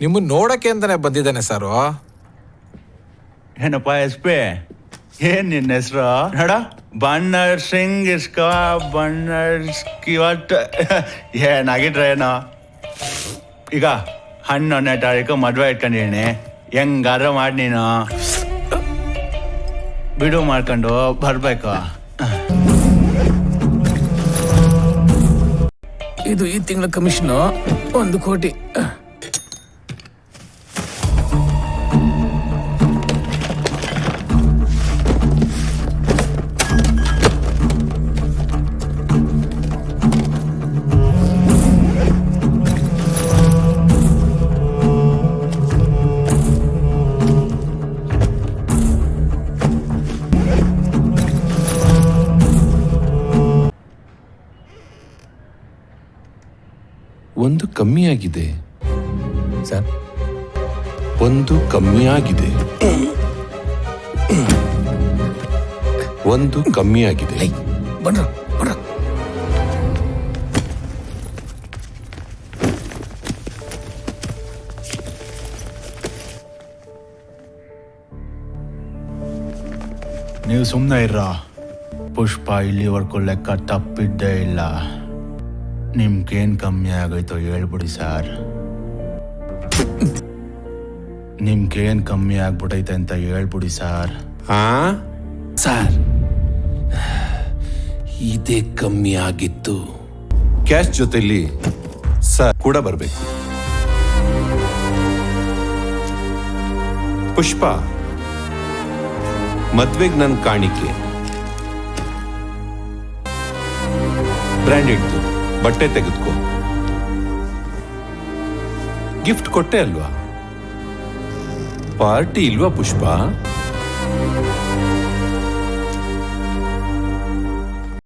ನಿಮ್ಮನ್ನ ನೋಡಕ್ಕೆ ಅಂತಾನೆ ಬಂದಿದ್ದಾನೆ ಸರ್. ಏನಪ್ಪ ಎಸ್ ಪಿ, ಏನ್ ನಿನ್ನ ಹೆಸರು? ನೋಡ, ಬಣ್ಣರ್ ಸಿಂಗ್ ಇಸ್ಕ ಬಣ್ಣರ್ ಇವತ್ತು ಏನಾಗಿಟ್ರೆ ಏನೋ. ಈಗ 11ನೇ ತಾರೀಕು ಮದುವೆ ಇಟ್ಕೊಂಡಿನಿ, ಹೆಂಗಾರ ಮಾಡಿ ನೀನು ಬಿಡು ಮಾಡ್ಕೊಂಡು ಬರ್ಬೇಕು. ಇದು ಈ ತಿಂಗಳ ಕಮಿಷನ್ 1 ಕೋಟಿ. ಒಂದು ಕಮ್ಮಿಯಾಗಿದೆ ಸರ್, ಒಂದು ಕಮ್ಮಿಯಾಗಿದೆ, ಒಂದು ಕಮ್ಮಿಯಾಗಿದೆ. ಬನ್ರ ಬನ್ರ. ನೀವು ಸುಮ್ಮನೆ ಇರ್ರ. ಪುಷ್ಪ ಇಲ್ಲಿವರೆಗೂ ಲೆಕ್ಕ ತಪ್ಪಿದ್ದೇ ಇಲ್ಲ. ನಿಮ್ಗೇನ್ ಕಮ್ಮಿ ಆಗೋಯ್ತು ಹೇಳ್ಬಿಡಿ ಸರ್. ನಿಮ್ಗೇನ್ ಕಮ್ಮಿ ಆಗ್ಬಿಟ್ಟೈತೆ ಅಂತ ಹೇಳ್ಬಿಡಿ ಸರ್. ಸರ್, ಇದೇ ಕಮ್ಮಿ ಆಗಿತ್ತು. ಕ್ಯಾಶ್ ಜೊತೆಲಿ ಸರ್ ಕೂಡ ಬರಬೇಕು. ಪುಷ್ಪ, ಮದ್ವೆಗ್ ನನ್ ಕಾಣಿಕೆ ಬ್ರ್ಯಾಂಡೆಡ್ದು ಬಟ್ಟೆ ತೆಗೆದುಕೋ. ಗಿಫ್ಟ್ ಕೊಟ್ಟೆ ಅಲ್ವಾ? ಪಾರ್ಟಿ ಇಲ್ವಾ ಪುಷ್ಪ?